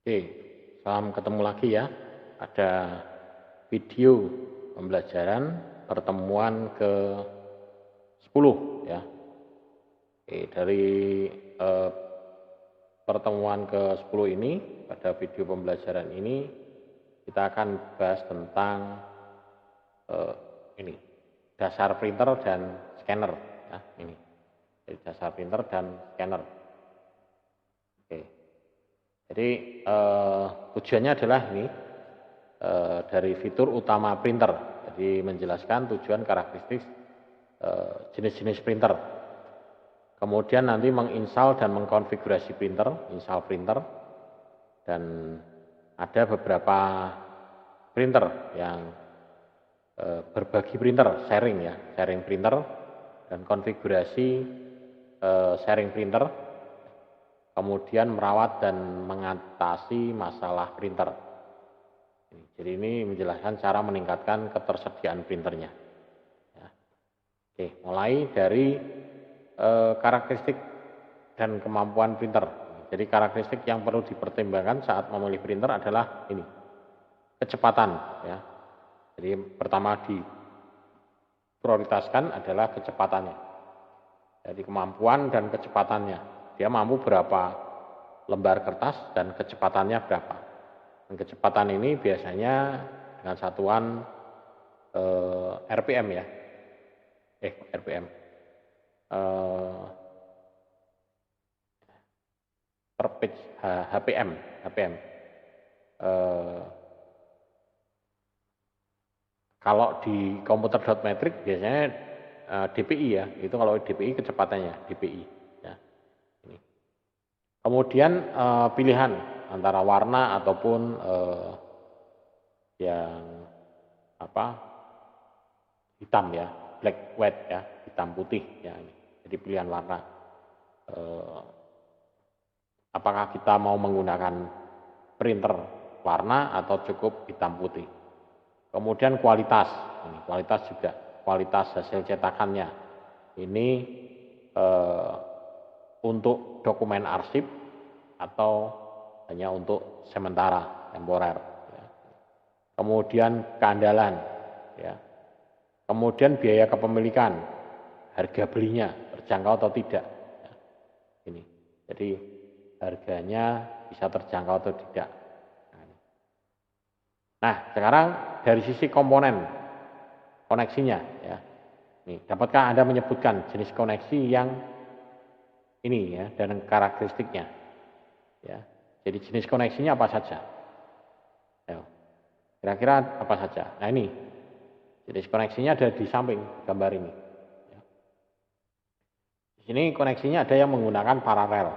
Oke, salam ketemu lagi ya. Ada video pembelajaran pertemuan ke-10 ya. Oke, dari eh, pertemuan ke-10 ini, pada video pembelajaran ini kita akan bahas tentang eh, ini dasar printer dan scanner ya, ini. Jadi dasar printer dan scanner. Oke. Jadi tujuannya adalah ini dari fitur utama printer. Jadi menjelaskan tujuan karakteristik jenis-jenis printer. Kemudian nanti menginstal dan mengkonfigurasi printer, install printer, dan ada beberapa printer yang berbagi printer, sharing ya, sharing printer dan konfigurasi sharing printer. Kemudian merawat dan mengatasi masalah printer. Jadi ini menjelaskan cara meningkatkan ketersediaan printernya. Ya. Oke, mulai dari karakteristik dan kemampuan printer. Jadi karakteristik yang perlu dipertimbangkan saat memilih printer adalah ini, kecepatan. Ya. Jadi pertama diprioritaskan adalah kecepatannya. Jadi kemampuan dan kecepatannya. Dia mampu berapa lembar kertas dan kecepatannya berapa. Dan kecepatan ini biasanya dengan satuan RPM ya. RPM. Per page HPM. Kalau di komputer.metric biasanya DPI ya. Itu kalau DPI kecepatannya DPI. Kemudian pilihan antara warna ataupun yang hitam ya, black white ya, hitam putih ya. Jadi pilihan warna. Apakah kita mau menggunakan printer warna atau cukup hitam putih. Kemudian kualitas, ini kualitas juga, kualitas hasil cetakannya. Ini untuk dokumen arsip atau hanya untuk sementara, temporer. Ya. Kemudian keandalan, ya. Kemudian biaya kepemilikan, harga belinya terjangkau atau tidak. Ya. Ini, jadi harganya bisa terjangkau atau tidak. Nah, sekarang dari sisi komponen koneksinya, ya. Nih, dapatkah Anda menyebutkan jenis koneksi yang ini ya dan karakteristiknya? Ya, jadi jenis koneksinya apa saja? Kira-kira apa saja? Nah ini, jenis koneksinya ada di samping gambar ini. Ya. Di sini koneksinya ada yang menggunakan paralel,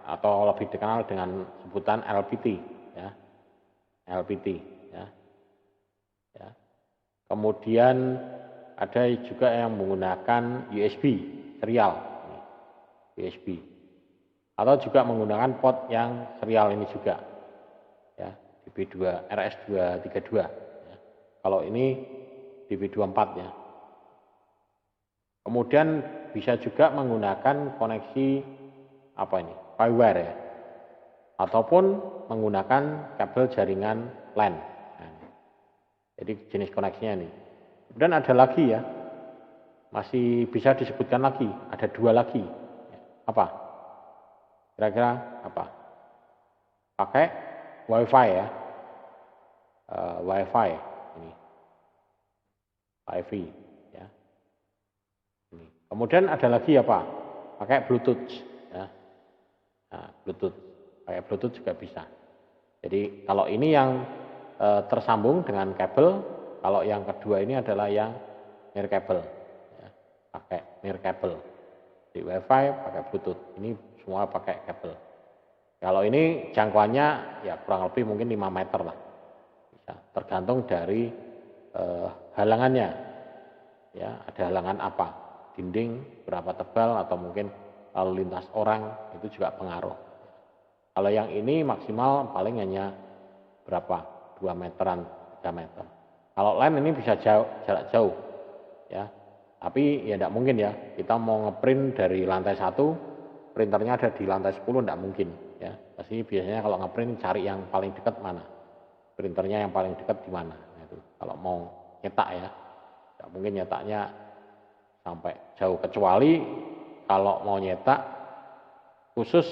atau lebih dikenal dengan sebutan LPT, ya, LPT, ya. Ya. Kemudian ada juga yang menggunakan USB serial, USB. Atau juga menggunakan port yang serial ini juga ya, DB2 RS232 ya. Kalau ini DB24 ya. Kemudian bisa juga menggunakan koneksi firewire ya, ataupun menggunakan kabel jaringan LAN. Nah, jadi jenis koneksinya ini. Kemudian ada lagi ya, masih bisa disebutkan lagi, ada dua lagi. Apa? Kira-kira apa? Pakai WiFi ya, WiFi ini, WiFi ya. Ini. Kemudian ada lagi apa? Pakai Bluetooth ya. Nah, Bluetooth, pakai Bluetooth juga bisa. Jadi kalau ini yang tersambung dengan kabel, kalau yang kedua ini adalah yang near kabel, ya. Pakai near kabel. Di WiFi pakai Bluetooth. Ini semua pakai kabel. Kalau ini jangkauannya ya kurang lebih mungkin 5 meter lah. Bisa, tergantung dari halangannya. Ya, ada halangan apa? Dinding berapa tebal atau mungkin lalu lintas orang itu juga pengaruh. Kalau yang ini maksimal paling hanya berapa? 2 meteran, 3 meter. Kalau LAN ini bisa jarak jauh. Ya. Tapi ya tidak mungkin ya, kita mau ngeprint dari lantai 1 printernya ada di lantai 10, enggak mungkin ya. Pasti biasanya kalau ngeprint cari yang paling dekat mana. Printernya yang paling dekat di mana. Nah, itu kalau mau nyetak ya. Enggak mungkin nyetaknya sampai jauh, kecuali kalau mau nyetak khusus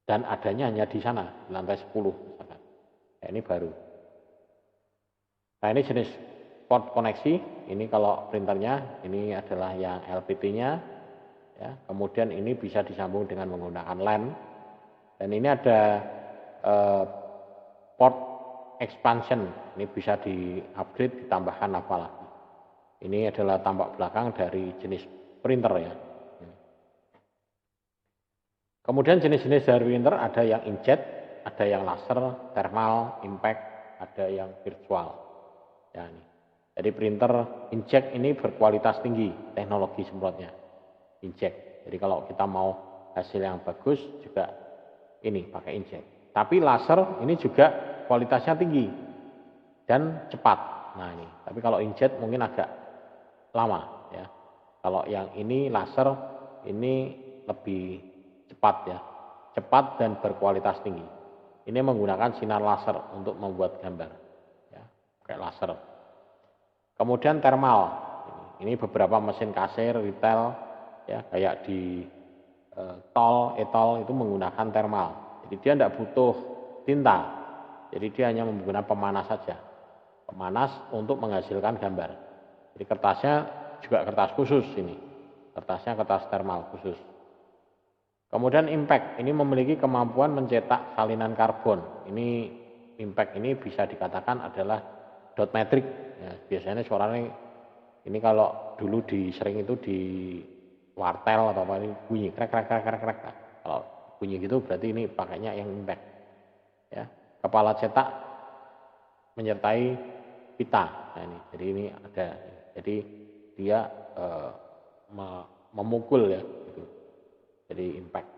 dan adanya hanya di sana, di lantai 10 misalkan. Nah, ini baru. Nah, ini jenis port koneksi. Ini kalau printernya, ini adalah yang LPT-nya. Ya, kemudian ini bisa disambung dengan menggunakan LAN. Dan ini ada port expansion. Ini bisa di-upgrade, ditambahkan apa lagi. Ini adalah tampak belakang dari jenis printer ya. Kemudian jenis-jenis dari printer ada yang inkjet, ada yang laser, thermal, impact, ada yang virtual. Ya, ini. Jadi printer inkjet ini berkualitas tinggi teknologi semprotnya. Inkjet. Jadi kalau kita mau hasil yang bagus juga ini pakai inkjet. Tapi laser ini juga kualitasnya tinggi dan cepat. Nah ini. Tapi kalau inkjet mungkin agak lama ya. Kalau yang ini laser ini lebih cepat ya. Cepat dan berkualitas tinggi. Ini menggunakan sinar laser untuk membuat gambar. Ya, pakai laser. Kemudian thermal. Ini beberapa mesin kasir, retail ya, kayak di tol, e-tol itu menggunakan thermal. Jadi dia tidak butuh tinta. Jadi dia hanya menggunakan pemanas saja. Pemanas untuk menghasilkan gambar. Jadi kertasnya juga kertas khusus ini. Kertasnya kertas thermal khusus. Kemudian impact, ini memiliki kemampuan mencetak salinan karbon. Ini impact ini bisa dikatakan adalah dot matrix. Ya, biasanya suaranya ini kalau dulu sering itu di wartel atau apa ini bunyi krek krek krek krek krek. Kalau bunyi gitu berarti ini pakainya yang impact. Ya, kepala cetak menyertai pita. Nah ini, jadi ini ada. Jadi dia memukul ya. Gitu. Jadi impact.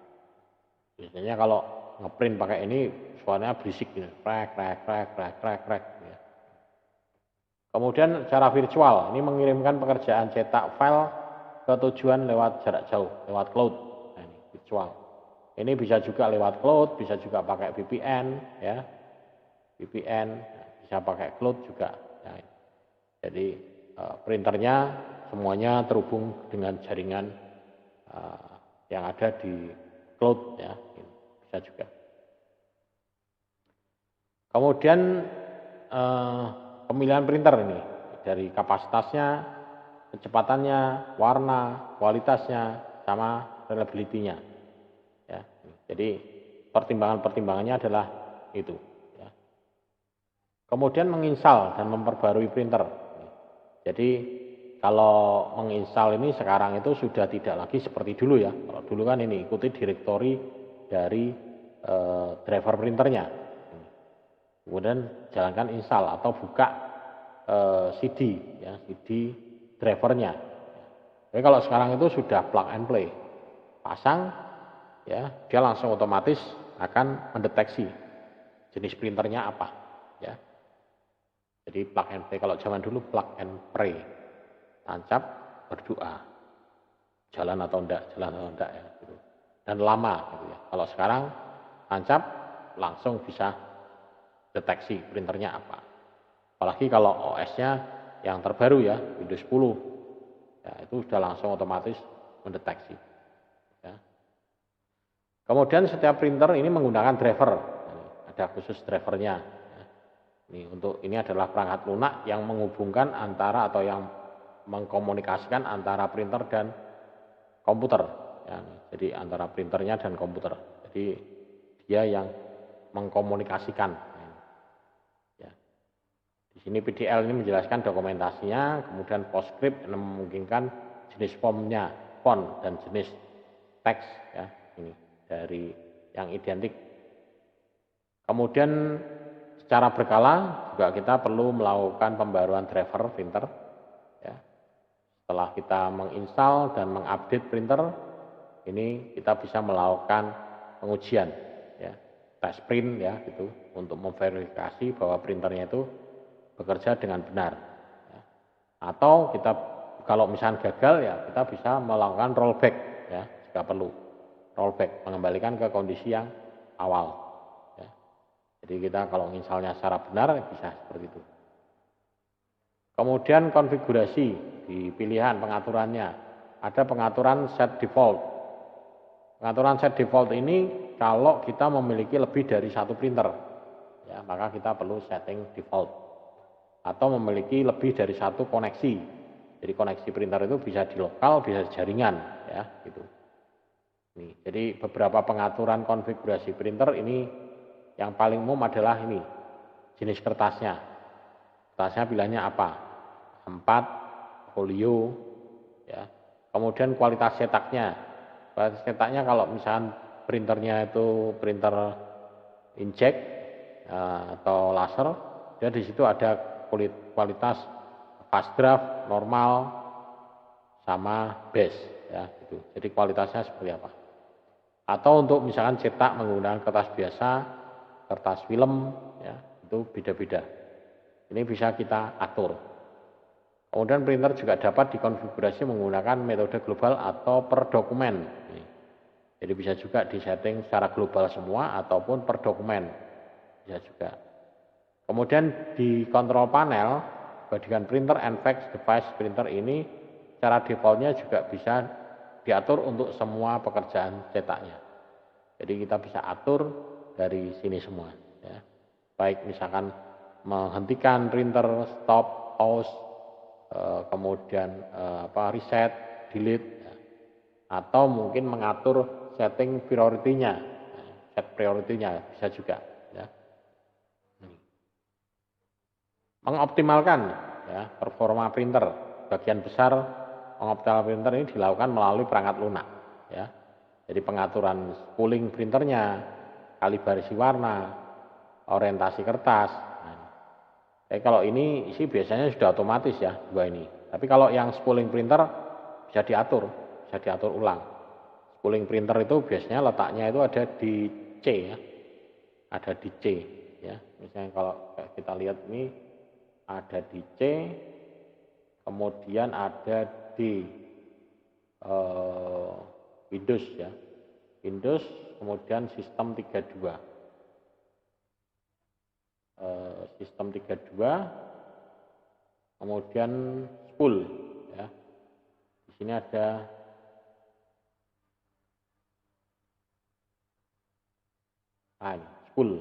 Biasanya kalau ngeprint pakai ini suaranya berisik gitu. Krek krek krek krek krek krek. Ya. Kemudian secara virtual, ini mengirimkan pekerjaan cetak file ke tujuan lewat jarak jauh, lewat cloud. Nah, ini virtual. Ini bisa juga lewat cloud, bisa juga pakai VPN, ya. VPN bisa pakai cloud juga. Nah, jadi printernya semuanya terhubung dengan jaringan yang ada di cloud, ya. Bisa juga. Kemudian pemilihan printer ini dari kapasitasnya, kecepatannya, warna, kualitasnya, sama reliability-nya. Ya, jadi pertimbangan-pertimbangannya adalah itu. Ya. Kemudian menginstal dan memperbarui printer. Jadi kalau menginstal ini sekarang itu sudah tidak lagi seperti dulu ya. Kalau dulu kan ini ikuti direktori dari driver printernya. Kemudian jalankan install atau buka CD, ya, CD drivernya. Jadi kalau sekarang itu sudah plug and play, pasang, ya, dia langsung otomatis akan mendeteksi jenis printernya apa, ya. Jadi plug and play. Kalau zaman dulu plug and pray, tancap, berdoa, jalan atau enggak ya, gitu. Dan lama, gitu ya. Kalau sekarang tancap, langsung bisa deteksi printernya apa. Apalagi kalau OS-nya yang terbaru ya, Windows 10. Ya, itu sudah langsung otomatis mendeteksi. Ya. Kemudian setiap printer ini menggunakan driver. Ada khusus drivernya. Ya. Ini adalah perangkat lunak yang menghubungkan antara atau yang mengkomunikasikan antara printer dan komputer. Ya. Jadi antara printernya dan komputer. Jadi dia yang mengkomunikasikan. Di sini PDL ini menjelaskan dokumentasinya, kemudian PostScript yang memungkinkan jenis fontnya, font dan jenis teks ya, ini dari yang identik. Kemudian secara berkala juga kita perlu melakukan pembaruan driver printer ya. Setelah kita menginstal dan mengupdate printer, ini kita bisa melakukan pengujian ya, tes print ya gitu untuk memverifikasi bahwa printernya itu bekerja dengan benar. Ya. Atau kita kalau misalnya gagal ya kita bisa melakukan rollback ya. Jika juga perlu. Rollback, mengembalikan ke kondisi yang awal. Ya. Jadi kita kalau misalnya secara benar bisa seperti itu. Kemudian konfigurasi di pilihan pengaturannya. Ada pengaturan set default. Pengaturan set default ini kalau kita memiliki lebih dari satu printer, ya, maka kita perlu setting default. Atau memiliki lebih dari satu koneksi. Jadi koneksi printer itu bisa di lokal, bisa di jaringan, ya, gitu. Nih, jadi beberapa pengaturan konfigurasi printer ini yang paling umum adalah ini, jenis kertasnya. Kertasnya pilihannya apa? A4, folio, ya. Kemudian kualitas cetaknya. Kualitas cetaknya kalau misalkan printernya itu printer inkjet atau laser, dia di situ ada kualitas fast draft, normal, sama base, ya, gitu. Jadi kualitasnya seperti apa? Atau untuk misalkan cetak menggunakan kertas biasa, kertas film, ya, itu beda-beda. Ini bisa kita atur. Kemudian printer juga dapat dikonfigurasi menggunakan metode global atau per dokumen. Jadi bisa juga disetting secara global semua ataupun per dokumen. Bisa juga. Kemudian di kontrol panel, bagian printer and fax device printer ini secara defaultnya juga bisa diatur untuk semua pekerjaan cetaknya. Jadi kita bisa atur dari sini semua, ya. Baik misalkan menghentikan printer, stop, pause, kemudian reset, delete, ya. Atau mungkin mengatur setting priority-nya, set priority-nya bisa juga, ya. Mengoptimalkan, ya, performa printer. Bagian besar mengoptimalkan printer ini dilakukan melalui perangkat lunak, ya. Jadi pengaturan spooling printernya, kalibrasi warna, orientasi kertas. Kalau ini sih biasanya sudah otomatis, ya, dua ini. Tapi kalau yang spooling printer bisa diatur ulang. Spooling printer itu biasanya letaknya itu ada di C, ya, ada di C, ya. Misalnya kalau kita lihat ini ada di C, kemudian ada di Windows, ya, Windows, kemudian sistem 32, sistem 32, kemudian spool, ya. Di sini ada spool.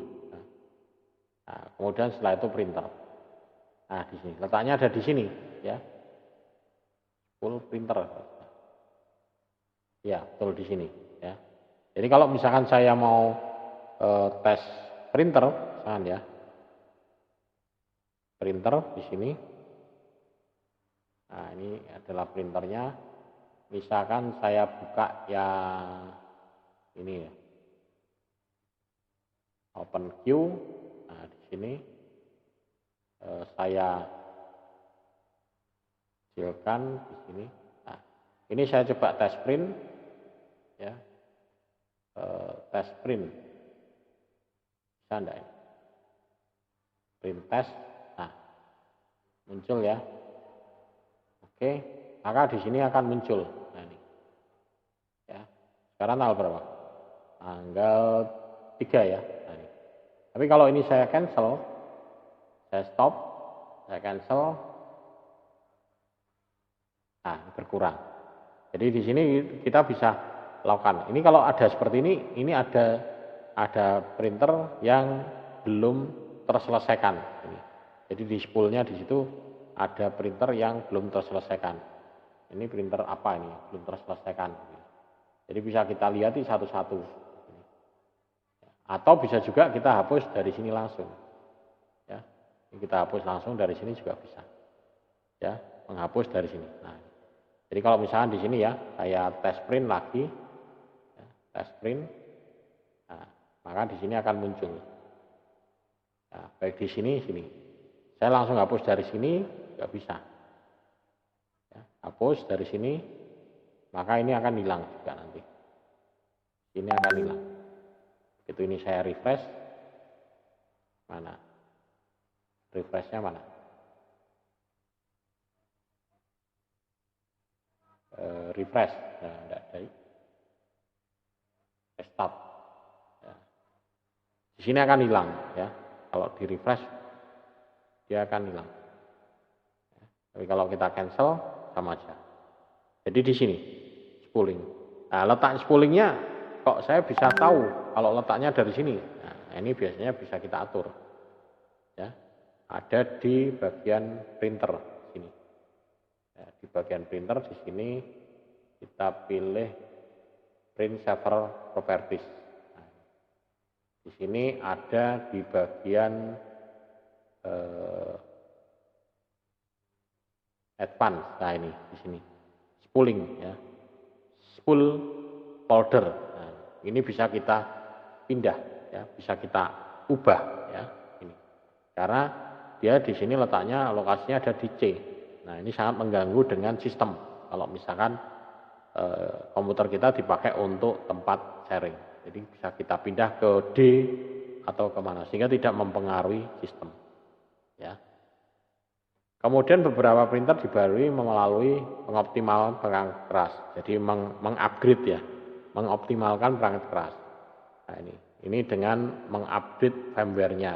Nah, kemudian setelah itu printer. Nah, di sini letaknya ada di sini, ya, spool printer. Ya, betul di sini, ya. Jadi kalau misalkan saya mau tes printer, misalkan, ya, printer di sini. Nah, ini adalah printernya. Misalkan saya buka yang ini, ya, OpenQ. Nah, di sini saya kecilkan di sini. Nah, ini saya coba tes print, ya, tes print. Bisa enggak ya? Print test. Nah, muncul, ya. Oke, maka di sini akan muncul. Nah, ini, ya. Sekarang tanggal berapa? Tanggal 3, ya. Nah, ini. Tapi kalau ini saya cancel, saya stop, saya cancel. Nah, berkurang. Jadi di sini kita bisa lakukan. Ini kalau ada seperti ini ada printer yang belum terselesaikan. Ini. Jadi di spoolnya di situ ada printer yang belum terselesaikan. Ini printer apa ini? Belum terselesaikan. Jadi bisa kita lihat satu-satu. Atau bisa juga kita hapus dari sini langsung. Ya, kita hapus langsung dari sini juga bisa. Ya, menghapus dari sini. Nah, jadi kalau misalnya di sini, ya, saya tes print lagi, ya, tes print, nah, maka di sini akan muncul. Nah, baik di sini, sini. Saya langsung hapus dari sini, nggak bisa. Ya, hapus dari sini, maka ini akan hilang juga nanti. Ini akan hilang. Begitu ini saya refresh, mana? Refreshnya mana? Refresh, nah, enggak ada. start. Ya. Di sini akan hilang ya. Kalau di refresh dia akan hilang. Tapi kalau kita cancel sama aja. Jadi di sini spooling. Nah, letak spoolingnya kok saya bisa tahu kalau letaknya dari sini. Nah, ini biasanya bisa kita atur. Ya, ada di bagian printer sini. Ya, di bagian printer di sini kita pilih print saver properties. Nah, di sini ada di bagian advance. Nah ini di sini spooling ya, spool folder. Nah, ini bisa kita pindah ya, bisa kita ubah ya ini. Karena dia di sini letaknya lokasinya ada di C. Nah, ini sangat mengganggu dengan sistem. Kalau misalkan komputer kita dipakai untuk tempat sharing. Jadi bisa kita pindah ke D atau kemana sehingga tidak mempengaruhi sistem. Ya. Kemudian beberapa printer dibarui melalui pengoptimalan perangkat keras. Jadi mengupgrade ya, mengoptimalkan perangkat keras. Nah ini dengan mengupdate firmware-nya.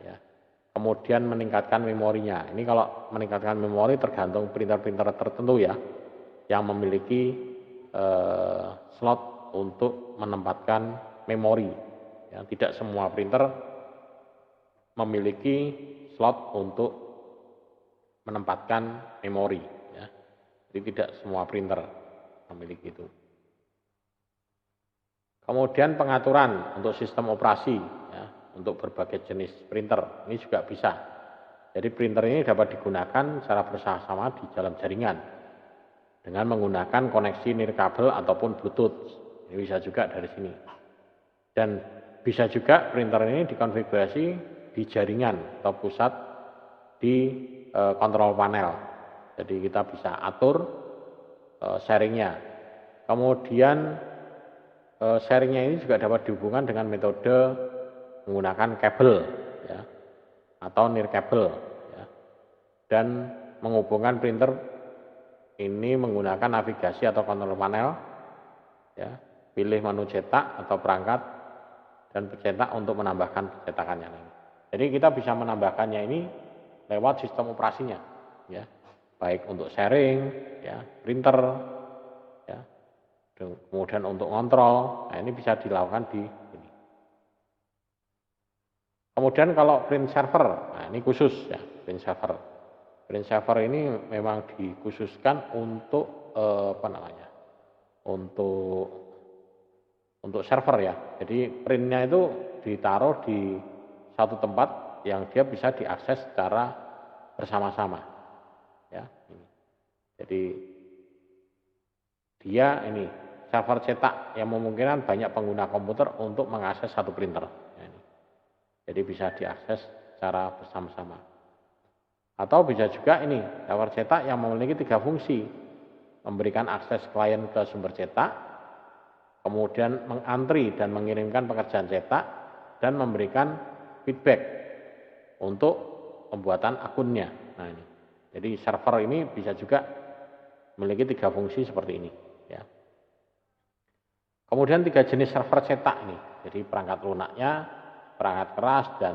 Ya. Kemudian meningkatkan memorinya. Ini kalau meningkatkan memori tergantung printer-printer tertentu ya, yang memiliki slot untuk menempatkan memori. Ya, tidak semua printer memiliki slot untuk menempatkan memori. Ya. Jadi tidak semua printer memiliki itu. Kemudian pengaturan untuk sistem operasi, ya, untuk berbagai jenis printer, ini juga bisa. Jadi printer ini dapat digunakan secara bersama-sama di dalam jaringan dengan menggunakan koneksi nirkabel ataupun Bluetooth. Ini bisa juga dari sini. Dan bisa juga printer ini dikonfigurasi di jaringan atau pusat di kontrol panel. Jadi kita bisa atur sharingnya. Kemudian sharingnya ini juga dapat dihubungkan dengan metode menggunakan kabel ya, atau nirkabel ya, dan menghubungkan printer ini menggunakan navigasi atau kontrol panel ya, pilih menu cetak atau perangkat dan pencetak untuk menambahkan percetakannya ini. Jadi kita bisa menambahkannya ini lewat sistem operasinya ya, baik untuk sharing ya, printer ya, kemudian untuk kontrol. Nah ini bisa dilakukan di sini. Kemudian kalau print server, nah ini khusus ya, print server. Print server ini memang dikhususkan untuk apa namanya? Untuk server ya. Jadi printnya itu ditaruh di satu tempat yang dia bisa diakses secara bersama-sama. Ya. Jadi dia ini server cetak yang memungkinkan banyak pengguna komputer untuk mengakses satu printer. Jadi bisa diakses secara bersama-sama. Atau bisa juga ini server cetak yang memiliki 3 fungsi, memberikan akses klien ke sumber cetak, kemudian mengantri dan mengirimkan pekerjaan cetak, dan memberikan feedback untuk pembuatan akunnya. Nah ini, jadi server ini bisa juga memiliki 3 fungsi seperti ini. Ya. Kemudian 3 jenis server cetak ini, jadi perangkat lunaknya, perangkat keras, dan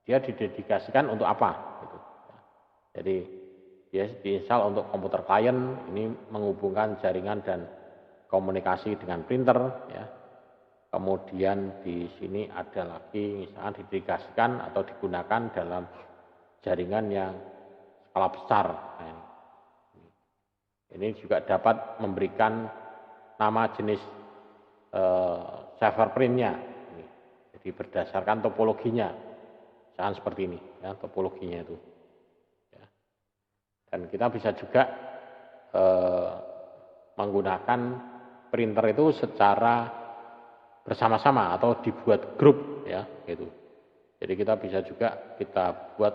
dia didedikasikan untuk apa gitu. Jadi dia diinstal untuk komputer klien, ini menghubungkan jaringan dan komunikasi dengan printer ya. Kemudian di sini ada lagi misalnya didedikasikan atau digunakan dalam jaringan yang skala besar. Nah, ini juga dapat memberikan nama jenis server printnya. Jadi berdasarkan topologinya. Misalkan seperti ini ya, topologinya itu ya. Dan kita bisa juga menggunakan printer itu secara bersama-sama atau dibuat grup ya gitu. Jadi kita bisa juga kita buat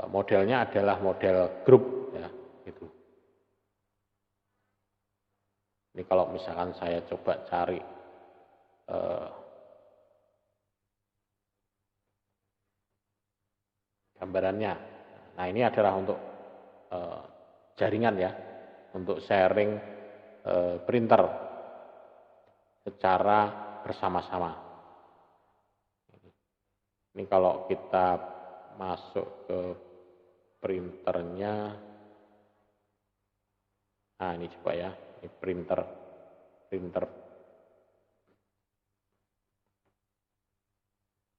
modelnya adalah model grup ya gitu. Ini kalau misalkan saya coba cari gambarannya. Nah ini adalah untuk jaringan ya, untuk sharing printer secara bersama-sama. Ini kalau kita masuk ke printernya, nah ini coba ya, ini printer.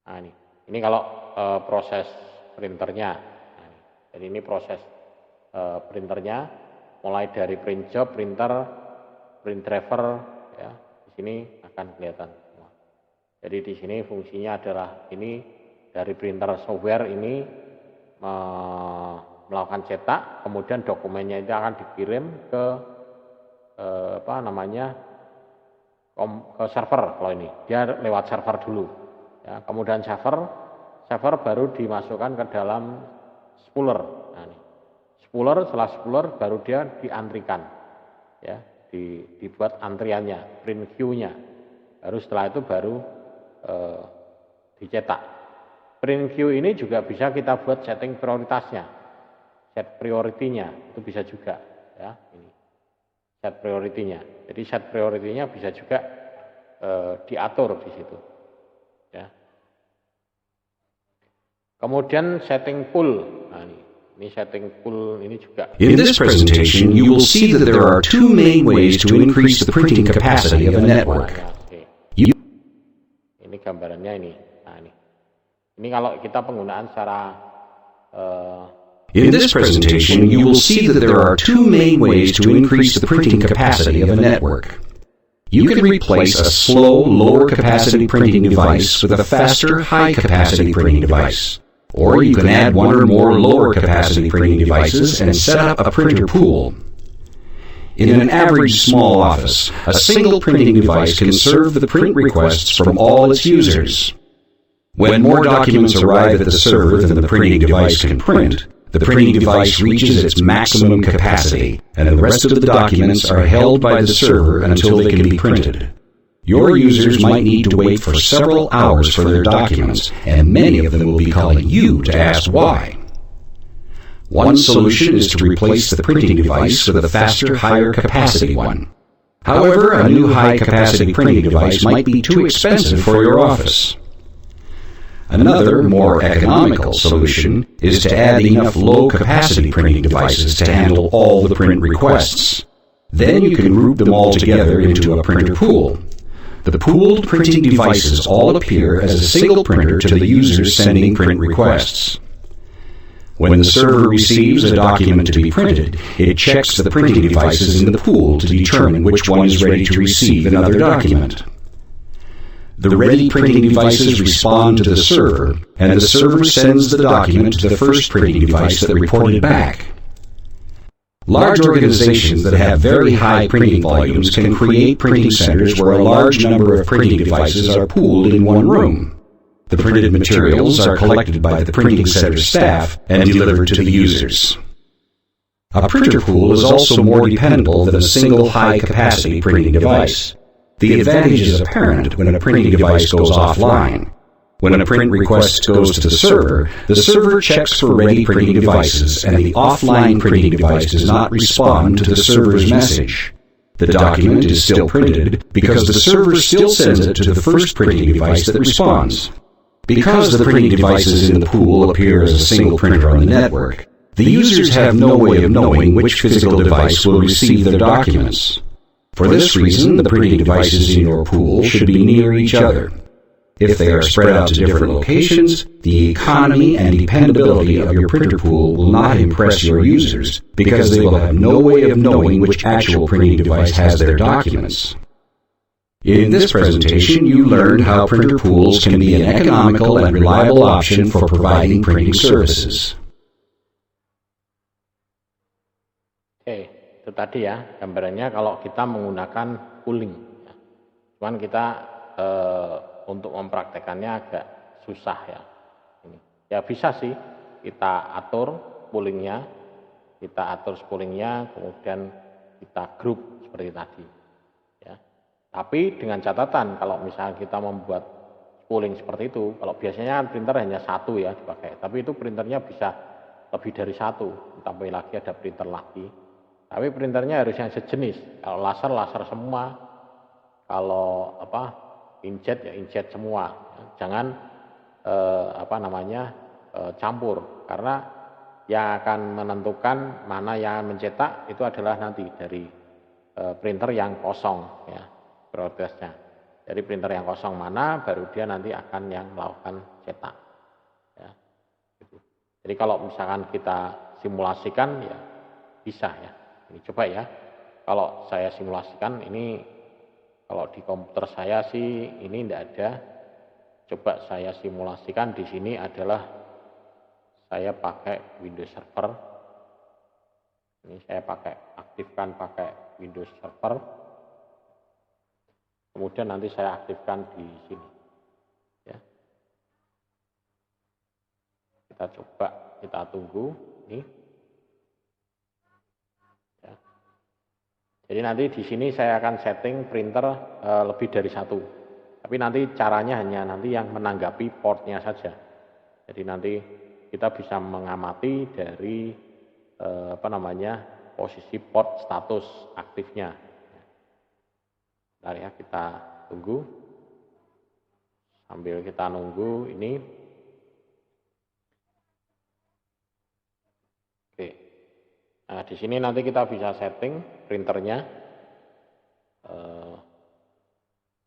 Nah ini kalau proses printernya. Nah, jadi ini proses printernya, mulai dari print job, printer, print driver, ya di sini akan kelihatan semua. Jadi di sini fungsinya adalah ini dari printer software ini melakukan cetak, kemudian dokumennya itu akan dikirim ke ke server. Kalau ini dia lewat server dulu, ya, kemudian server baru dimasukkan ke dalam spooler. Nah, ini spooler, setelah spooler baru dia diantrikan, ya, dibuat antriannya, print queue-nya. Baru setelah itu baru dicetak. Print queue ini juga bisa kita buat setting prioritasnya, set priority-nya itu bisa juga, ya, ini set priority-nya. Jadi set priority-nya bisa juga diatur di situ, ya. Kemudian setting pool. Nah, ini setting pool ini juga. In this presentation, you will see that there are two main ways to increase the printing capacity of a network. Ini gambarannya ini. Nah, ini kalau kita penggunaan secara In this presentation, you will see that there are two main ways to increase the printing capacity of a network. You can replace a slow, lower-capacity printing device with a faster, high-capacity printing device. Or you can add one or more lower-capacity printing devices and set up a printer pool. In an average small office, a single printing device can serve the print requests from all its users. When more documents arrive at the server than the printing device can print, the printing device reaches its maximum capacity, and the rest of the documents are held by the server until they can be printed. Your users might need to wait for several hours for their documents, and many of them will be calling you to ask why. One solution is to replace the printing device with a faster, higher capacity one. However, a new high-capacity printing device might be too expensive for your office. Another, more economical solution is to add enough low-capacity printing devices to handle all the print requests. Then you can group them all together into a printer pool. The pooled printing devices all appear as a single printer to the users sending print requests. When the server receives a document to be printed, it checks the printing devices in the pool to determine which one is ready to receive another document. The ready printing devices respond to the server, and the server sends the document to the first printing device that reported back. Large organizations that have very high printing volumes can create printing centers where a large number of printing devices are pooled in one room. The printed materials are collected by the printing center staff and delivered to the users. A printer pool is also more dependable than a single high-capacity printing device. The advantage is apparent when a printing device goes offline. When a print request goes to the server checks for ready printing devices, and the offline printing device does not respond to the server's message. The document is still printed because the server still sends it to the first printing device that responds. Because the printing devices in the pool appear as a single printer on the network, the users have no way of knowing which physical device will receive their documents. For this reason, the printing devices in your pool should be near each other. If they are spread out to different locations, the economy and dependability of your printer pool will not impress your users because they will have no way of knowing which actual printing device has their documents. In this presentation, you learned how printer pools can be an economical and reliable option for providing printing services. Itu tadi ya gambarannya kalau kita menggunakan pooling. Cuman kita untuk mempraktekannya agak susah ya. Ya bisa sih kita atur spoolingnya, kemudian kita grup seperti tadi. Ya. Tapi dengan catatan kalau misalnya kita membuat spooling seperti itu, kalau biasanya printer hanya satu ya dipakai, tapi itu printernya bisa lebih dari satu, tambah lagi ada printer lagi. Tapi printernya harus yang sejenis. Kalau laser semua, kalau inkjet ya inkjet semua. Jangan campur, karena yang akan menentukan mana yang mencetak itu adalah nanti dari printer yang kosong ya prioritasnya. Jadi printer yang kosong mana baru dia nanti akan yang melakukan cetak. Ya, gitu. Jadi kalau misalkan kita simulasikan ya bisa ya. Ini coba ya. Kalau saya simulasikan ini, kalau di komputer saya sih ini tidak ada. Coba saya simulasikan di sini adalah saya pakai Windows Server. Ini saya aktifkan pakai Windows Server. Kemudian nanti saya aktifkan di sini. Ya. Kita coba, kita tunggu ini. Ya. Jadi nanti di sini saya akan setting printer lebih dari satu. Tapi nanti caranya hanya nanti yang menanggapi portnya saja. Jadi nanti kita bisa mengamati dari posisi port status aktifnya. Bentar ya, kita tunggu. Sambil kita nunggu ini. Oke. Nah, di sini nanti kita bisa setting printernya.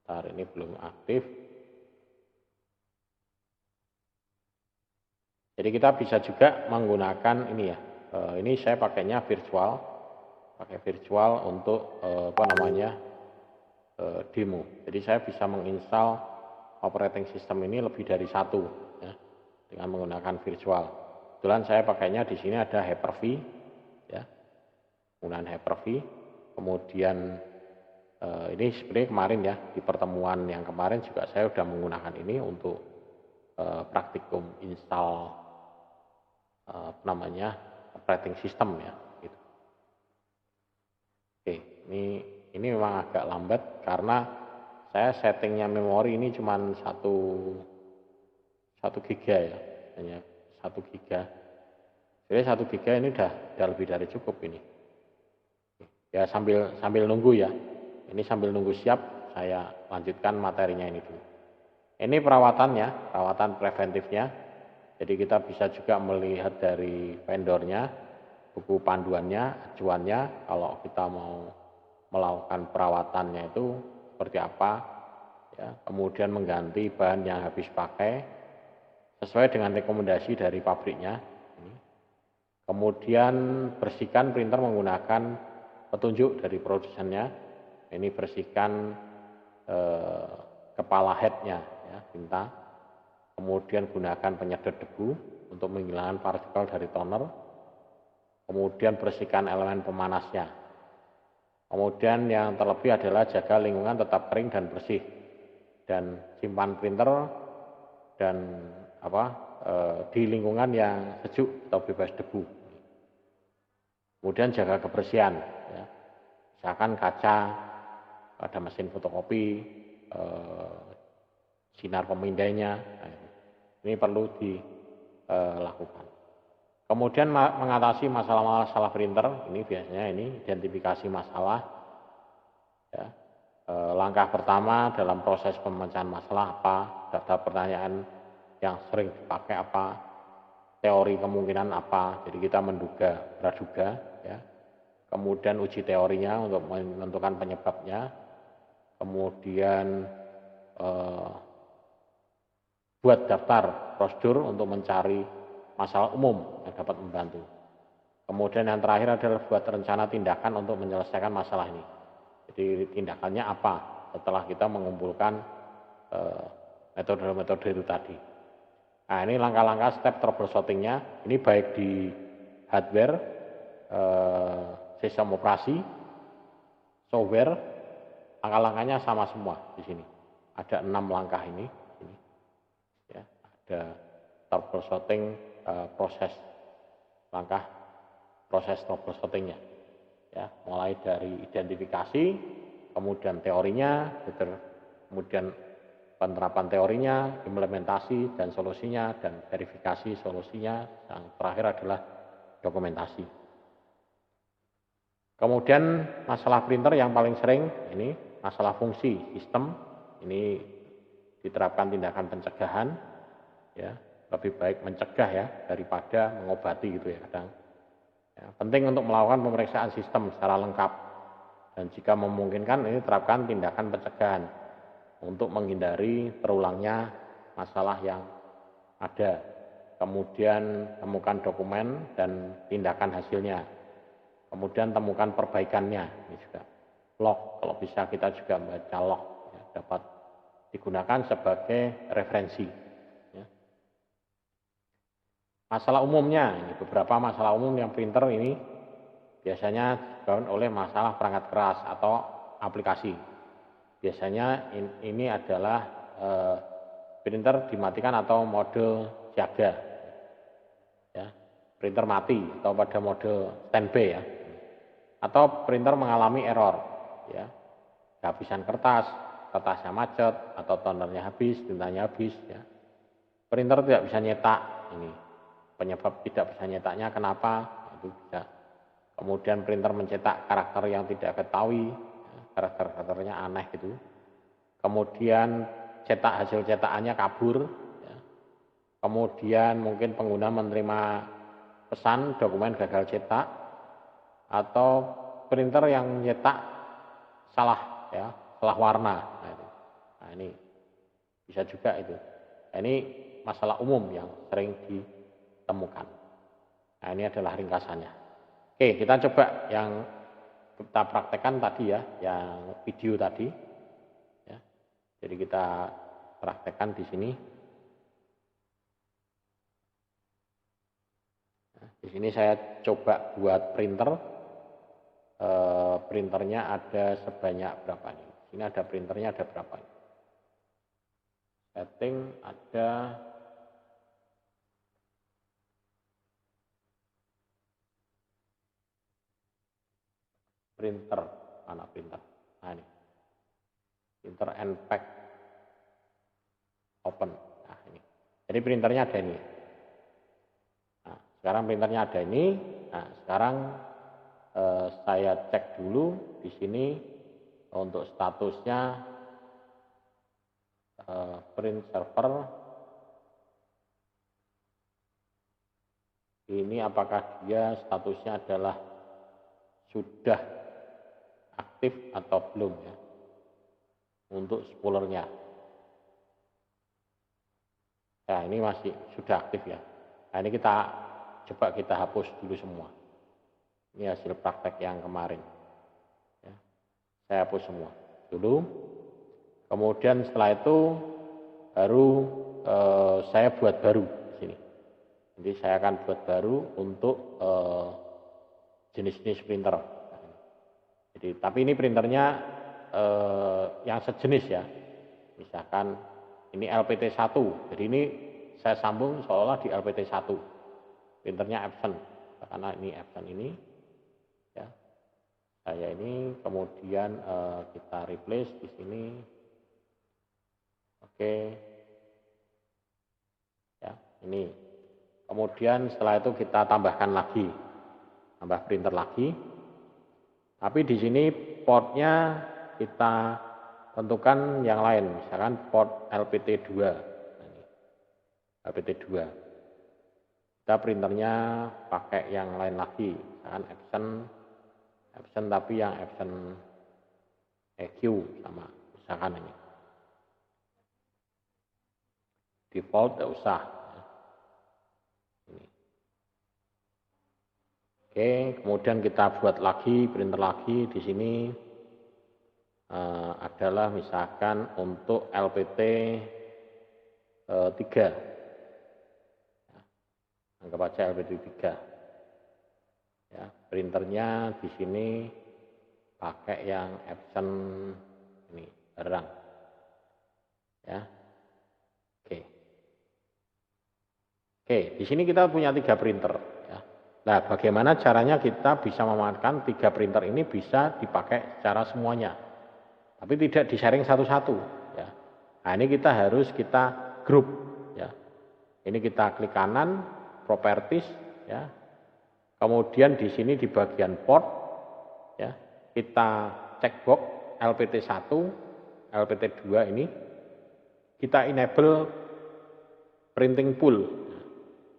Bentar, ini belum aktif. Jadi kita bisa juga menggunakan ini ya. Ini saya pakainya virtual, pakai virtual untuk demo. Jadi saya bisa menginstal operating system ini lebih dari satu ya, dengan menggunakan virtual. Kebetulan saya pakainya di sini ada Hyper-V ya, penggunaan Hyper-V. Kemudian ini sebenarnya kemarin ya, di pertemuan yang kemarin juga saya sudah menggunakan ini untuk praktikum install operating system ya gitu. Oke, ini memang agak lambat karena saya settingnya memori ini cuma 1 giga ya, hanya 1 giga. Jadi 1 giga ini udah lebih dari cukup ini. Ya sambil nunggu ya. Ini sambil nunggu siap, saya lanjutkan materinya ini dulu. Ini perawatannya, perawatan preventifnya. Jadi kita bisa juga melihat dari vendornya, buku panduannya, acuannya, kalau kita mau melakukan perawatannya itu seperti apa. Ya, kemudian mengganti bahan yang habis pakai sesuai dengan rekomendasi dari pabriknya. Kemudian bersihkan printer menggunakan petunjuk dari produsennya. Ini bersihkan kepala headnya ya, tinta. Kemudian gunakan penyedot debu untuk menghilangkan partikel dari toner. Kemudian bersihkan elemen pemanasnya. Kemudian yang terlebih adalah jaga lingkungan tetap kering dan bersih. Dan simpan printer dan di lingkungan yang sejuk atau bebas debu. Kemudian jaga kebersihan. Ya. Misalkan kaca, ada mesin fotokopi, sinar pemindainya, ini perlu dilakukan. Kemudian mengatasi masalah-masalah printer, ini biasanya ini identifikasi masalah. Ya. Langkah pertama dalam proses pemecahan masalah apa, daftar pertanyaan yang sering dipakai apa, teori kemungkinan apa, jadi kita menduga, praduga, ya. Kemudian uji teorinya untuk menentukan penyebabnya, kemudian buat daftar prosedur untuk mencari masalah umum yang dapat membantu. Kemudian yang terakhir adalah buat rencana tindakan untuk menyelesaikan masalah ini. Jadi tindakannya apa setelah kita mengumpulkan metode-metode itu tadi. Nah, ini langkah-langkah step troubleshootingnya. Ini baik di hardware, sistem operasi, software, langkah-langkahnya sama semua di sini. Ada 6 langkah ini. Ya, ada troubleshooting proses troubleshootingnya. Ya, mulai dari identifikasi, kemudian teorinya, kemudian penerapan teorinya, implementasi dan solusinya, dan verifikasi solusinya. Yang terakhir adalah dokumentasi. Kemudian masalah printer yang paling sering ini masalah fungsi sistem, ini diterapkan tindakan pencegahan, ya lebih baik mencegah ya daripada mengobati gitu ya kadang. Ya, penting untuk melakukan pemeriksaan sistem secara lengkap dan jika memungkinkan ini terapkan tindakan pencegahan untuk menghindari terulangnya masalah yang ada. Kemudian temukan dokumen dan tindakan hasilnya. Kemudian temukan perbaikannya. Ini juga log, kalau bisa kita juga membaca log, ya, dapat digunakan sebagai referensi. Ya. Masalah umumnya, ini beberapa masalah umum yang printer ini biasanya disebabkan oleh masalah perangkat keras atau aplikasi. Biasanya ini adalah printer dimatikan atau mode siaga, ya, printer mati atau pada mode standby ya, atau printer mengalami error, ya, kehabisan kertas, kertasnya macet atau tonernya habis, tintanya habis, ya. Printer tidak bisa nyetak, ini penyebab tidak bisa nyetaknya kenapa? Itu bisa. Kemudian printer mencetak karakter yang tidak ketahui, ya, karakter-karakternya aneh gitu. Kemudian cetak hasil cetakannya kabur, ya. Kemudian mungkin pengguna menerima pesan dokumen gagal cetak atau printer yang nyetak salah, ya, salah warna. Nah, ini bisa juga itu. Nah, ini masalah umum yang sering ditemukan. Nah, ini adalah ringkasannya. Oke, kita coba yang kita praktekkan tadi ya, yang video tadi. Ya. Jadi kita praktekkan di sini. Nah, di sini saya coba buat printer. Printernya ada sebanyak berapa nih? Ini ada printernya ada berapa nih? Setting ada printer, mana printer? Nah ini, printer and pack open. Nah ini, jadi printernya ada ini. Nah sekarang printernya ada ini. Nah sekarang saya cek dulu di sini untuk statusnya print server. Ini apakah dia statusnya adalah sudah aktif atau belum ya untuk spoolernya. Ya ini masih sudah aktif ya. Nah ini kita coba kita hapus dulu semua. Ini hasil praktek yang kemarin. Ya, saya hapus semua dulu. Kemudian setelah itu baru saya buat baru di sini. Jadi saya akan buat baru untuk jenis-jenis printer. Jadi tapi ini printernya yang sejenis ya. Misalkan ini LPT1. Jadi ini saya sambung seolah di LPT1. Printernya Epson. Karena ini Epson ini ya. Saya ini kemudian kita replace di sini. Oke. Ya, ini. Kemudian setelah itu kita tambahkan lagi. Tambah printer lagi. Tapi di sini portnya kita tentukan yang lain, misalkan port LPT2. LPT2. Kita printernya pakai yang lain lagi, misalkan Epson tapi yang Epson EQ sama, misalkan ini. Default tidak usah. Ini. Oke, kemudian kita buat lagi printer lagi di sini adalah misalkan untuk LPT 3. Anggap aja LPT 3. Ya, printernya di sini pakai yang Epson ini barang. Ya. Oke, di sini kita punya 3 printer. Ya. Nah, bagaimana caranya kita bisa memastikan 3 printer ini bisa dipakai secara semuanya, tapi tidak di-sharing satu-satu. Ya. Nah, ini harus kita grup. Ya. Ini kita klik kanan, properties. Ya. Kemudian di sini di bagian port, kita cek box LPT1, LPT2 ini, kita enable printing pool.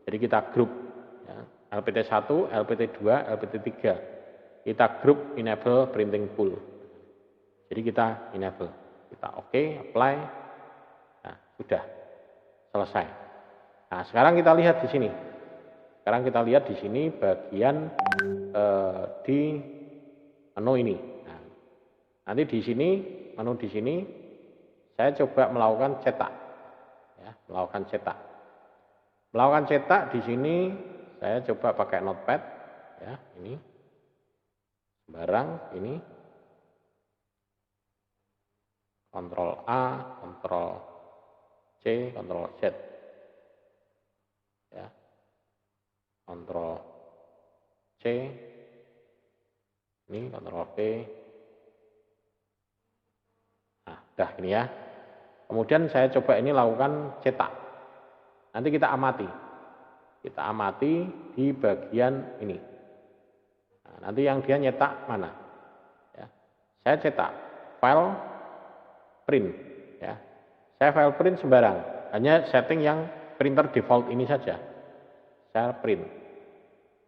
Jadi kita grup ya, LPT1, LPT2, LPT3. Kita grup enable printing pool. Jadi kita enable. Kita oke, apply. Nah, sudah selesai. Nah, sekarang kita lihat di sini. Sekarang kita lihat di sini bagian di menu ini. Nah, nanti di sini, menu di sini, saya coba melakukan cetak. Ya, melakukan cetak. Melakukan cetak di sini, saya coba pakai notepad. Ya, ini. Barang ini. Ctrl A, Ctrl C, Ctrl Z. Ya. Ctrl C. Ini Ctrl V. Nah, udah ini ya. Kemudian saya coba ini lakukan cetak. Nanti kita amati. Kita amati di bagian ini. Nah, nanti yang dia nyetak mana? Ya. Saya cetak file print. Ya. Saya file print sembarang. Hanya setting yang printer default ini saja. Saya print.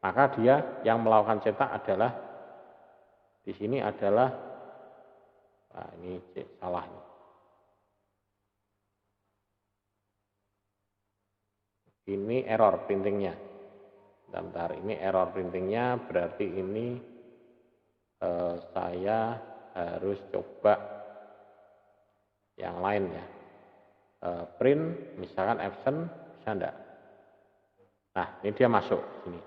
Maka dia yang melakukan cetak adalah di sini adalah, nah ini salah ini. Ini error printingnya. Bentar, ini error printingnya, berarti ini saya harus coba yang lain ya. Print, misalkan absent, bisa enggak? Nah, ini dia masuk sini.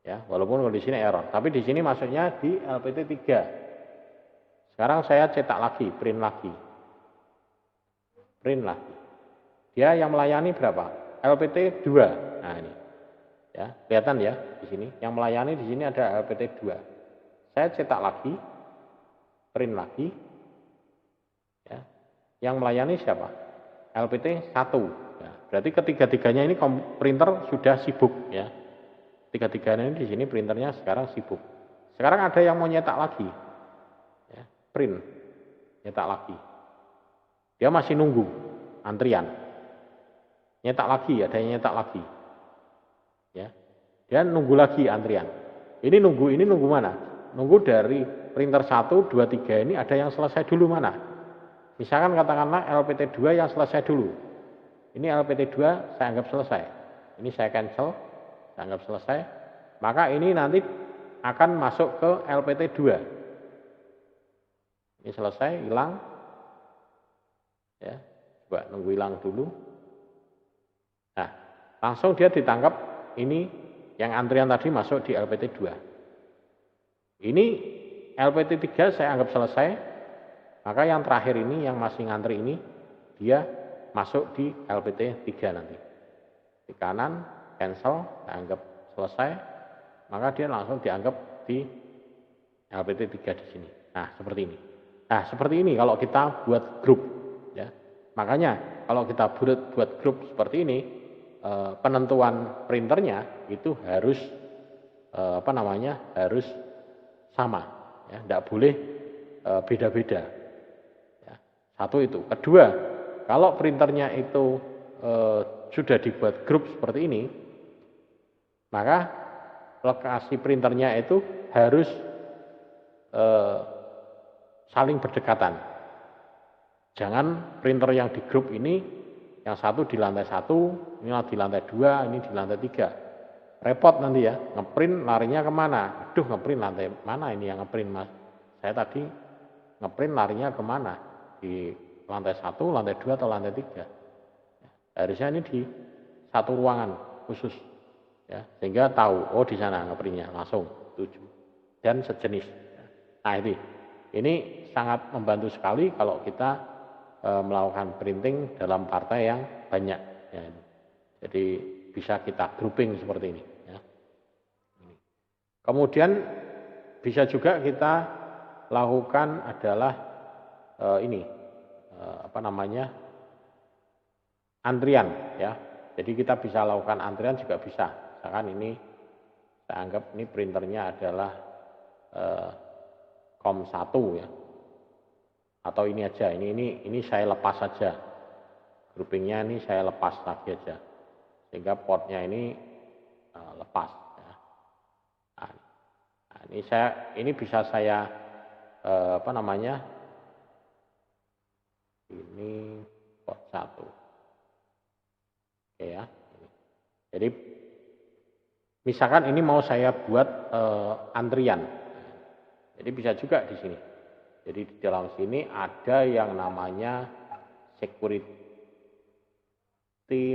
Ya, walaupun di sini error, tapi di sini masuknya di LPT3. Sekarang saya cetak lagi, print lagi. Print lagi. Dia yang melayani berapa? LPT2. Nah, ini. Ya, kelihatan ya di sini. Yang melayani di sini ada LPT2. Saya cetak lagi, print lagi. Ya. Yang melayani siapa? LPT1. Ya, berarti ketiga-tiganya ini printer sudah sibuk ya. Tiga-tiganya ini di sini printernya sekarang sibuk. Sekarang ada yang mau nyetak lagi. Ya, print. Nyetak lagi. Dia masih nunggu antrian. Nyetak lagi, ada yang nyetak lagi. Ya. Dia nunggu lagi antrian. Ini nunggu mana? Nunggu dari printer 1, 2, 3 ini ada yang selesai dulu mana? Misalkan katakanlah LPT2 yang selesai dulu. Ini LPT2 saya anggap selesai. Ini saya cancel, saya anggap selesai. Maka ini nanti akan masuk ke LPT2. Ini selesai, hilang. Ya, coba nunggu hilang dulu. Nah, langsung dia ditangkap, ini yang antrian tadi masuk di LPT2. Ini LPT3 saya anggap selesai, maka yang terakhir ini yang masih ngantri ini, dia masuk di LPT3 nanti. Di kanan, cancel, saya anggap selesai, maka dia langsung dianggap di LPT3 di sini. Nah, seperti ini. Nah, seperti ini kalau kita buat grup. Ya. Makanya kalau kita buat grup seperti ini, penentuan printernya itu harus harus sama, ya, tidak boleh beda-beda. Ya, satu itu. Kedua, kalau printernya itu sudah dibuat grup seperti ini, maka lokasi printernya itu harus saling berdekatan. Jangan printer yang di grup ini, yang satu di lantai 1, ini di lantai 2, ini di lantai 3. Repot nanti ya, ngeprint larinya kemana? Aduh, ngeprint lantai mana ini yang ngeprint mas? Saya tadi ngeprint larinya kemana? Di lantai 1, lantai 2, atau lantai 3? Harusnya ini di satu ruangan khusus. Ya, sehingga tahu, oh di sana ngeprintnya, langsung tuju. Dan sejenis. Nah ini sangat membantu sekali kalau kita melakukan printing dalam partai yang banyak. Ya, jadi bisa kita grouping seperti ini. Ya. Kemudian bisa juga kita lakukan adalah antrian. Ya. Jadi kita bisa lakukan antrian juga bisa. Misalkan ini saya anggap ini printernya adalah COM1 ya. Atau ini aja, ini saya lepas saja. Groupingnya ini saya lepas lagi aja. Sehingga portnya ini lepas ya. Nah, ini bisa saya apa namanya? Ini port 1. Oke ya. Jadi misalkan ini mau saya buat antrian. Jadi bisa juga di sini. Jadi di dalam sini ada yang namanya security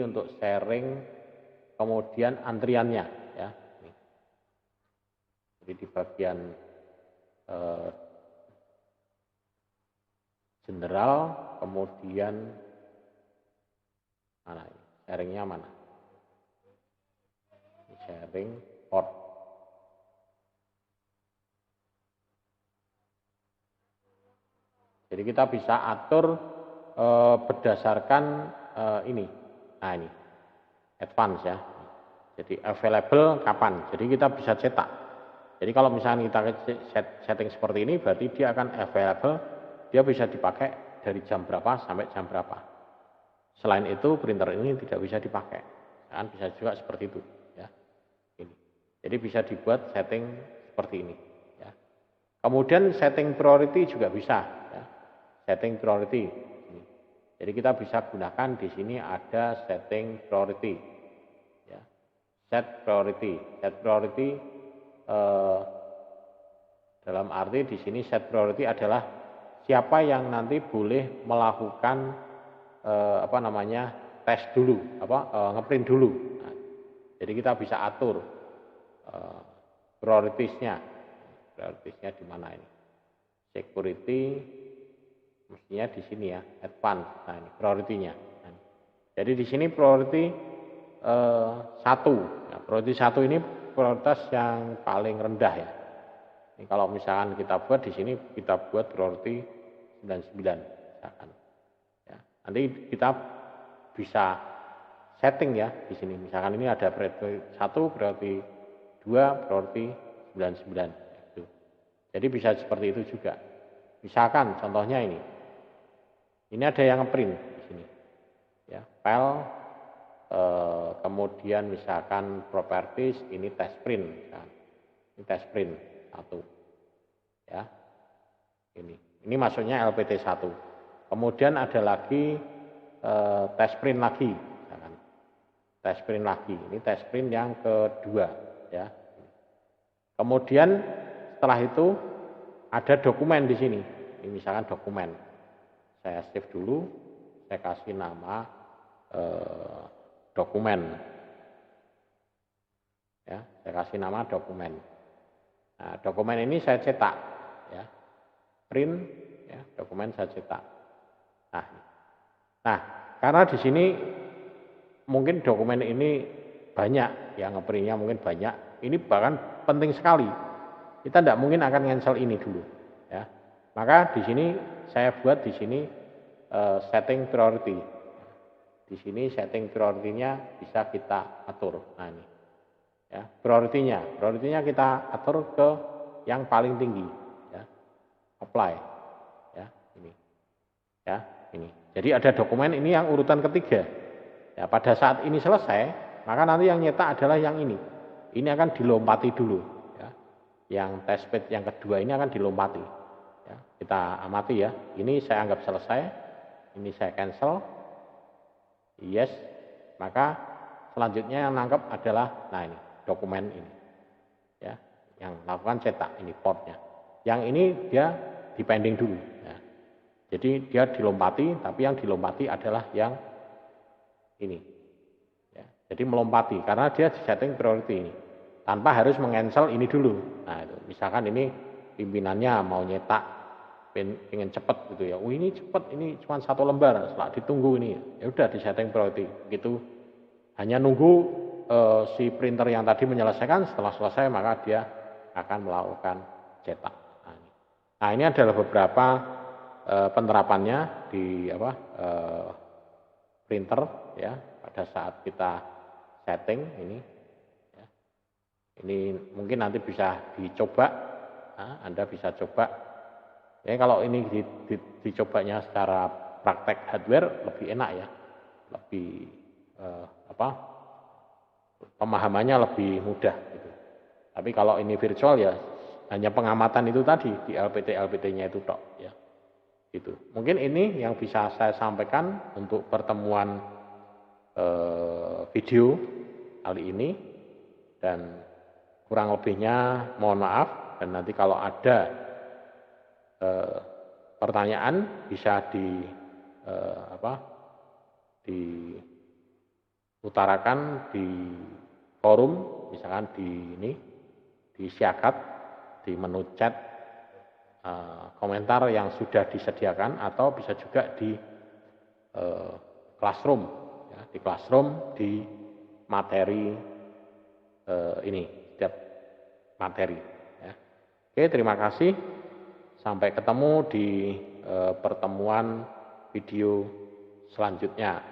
untuk sharing, kemudian antriannya ya. Jadi di bagian general, kemudian mana ini? Sharingnya mana? Sharing port. Jadi kita bisa atur berdasarkan ini. Nah ini advance ya. Jadi available kapan. Jadi kita bisa cetak. Jadi kalau misalnya kita setting seperti ini, berarti dia akan available. Dia bisa dipakai dari jam berapa sampai jam berapa. Selain itu printer ini tidak bisa dipakai. Kan bisa juga seperti itu ya. Ini. Jadi bisa dibuat setting seperti ini ya. Kemudian setting priority juga bisa ya. Setting priority. Jadi kita bisa gunakan di sini ada setting priority ya. Set priority. Set priority dalam arti di sini set priority adalah siapa yang nanti boleh melakukan apa namanya tes dulu, ngeprint dulu. Nah, jadi kita bisa atur prioritasnya di mana ini. Security mestinya di sini ya, advance. Nah ini priority-nya. Nah, jadi di sini priority 1. Nah, priority 1 ini prioritas yang paling rendah ya. Ini kalau misalkan kita buat di sini kita buat priority 99 misalkan. Ya, nanti kita bisa setting ya di sini. Misalkan ini ada priority 1, priority 2, priority 99 gitu. Jadi bisa seperti itu juga. Misalkan contohnya ini. Ini ada yang ngeprint di sini. Ya, file kemudian misalkan properties ini test print misalkan. Ini test print 1. Ya. Ini maksudnya LPT 1. Kemudian ada lagi test print lagi misalkan. Test print lagi. Ini test print yang kedua ya. Kemudian setelah itu ada dokumen di sini. Ini misalkan dokumen. Saya save dulu, saya kasih nama dokumen. Ya, saya kasih nama dokumen. Nah, dokumen ini saya cetak ya. Print ya, dokumen saya cetak. Nah, karena di sini mungkin dokumen ini banyak, ya ngeprintnya mungkin banyak. Ini bahkan penting sekali. Kita tidak mungkin akan cancel ini dulu, ya. Maka di sini saya buat di sini setting priority. Di sini setting priority-nya bisa kita atur. Nah ini, ya priority-nya kita atur ke yang paling tinggi, ya. Apply, ya ini, ya ini. Jadi ada dokumen ini yang urutan ketiga. Ya, pada saat ini selesai, maka nanti yang nyetak adalah yang ini. Ini akan dilompati dulu. Ya. Yang test page yang kedua ini akan dilompati. Ya, kita amati ya. Ini saya anggap selesai. Ini saya cancel. Yes. Maka selanjutnya yang nangkep adalah, nah ini dokumen ini. Ya, yang lakukan cetak ini portnya. Yang ini dia dipending dulu. Ya. Jadi dia dilompati, tapi yang dilompati adalah yang ini. Ya, jadi melompati karena dia setting priority ini. Tanpa harus meng-cancel ini dulu. Nah, itu. Misalkan ini pimpinannya mau nyetak pengen cepet gitu ya. Ini cepet, ini cuma 1 lembar, setelah ditunggu ini. Ya udah di setting priority. Gitu. Hanya nunggu si printer yang tadi menyelesaikan, setelah selesai maka dia akan melakukan cetak. Nah, ini adalah beberapa penerapannya di printer ya pada saat kita setting ini ya. Ini mungkin nanti bisa dicoba. Nah, Anda bisa coba Ya kalau ini dicobanya secara praktek hardware lebih enak ya, lebih pemahamannya lebih mudah gitu. Tapi kalau ini virtual ya hanya pengamatan itu tadi di LPT-nya itu tok ya. Gitu. Mungkin ini yang bisa saya sampaikan untuk pertemuan video kali ini, dan kurang lebihnya mohon maaf, dan nanti kalau ada pertanyaan bisa diutarakan di forum, misalkan di Siakat, di menu chat, komentar yang sudah disediakan, atau bisa juga di classroom, ya, di classroom di materi ini, setiap materi. Ya. Oke, terima kasih. Sampai ketemu di pertemuan video selanjutnya.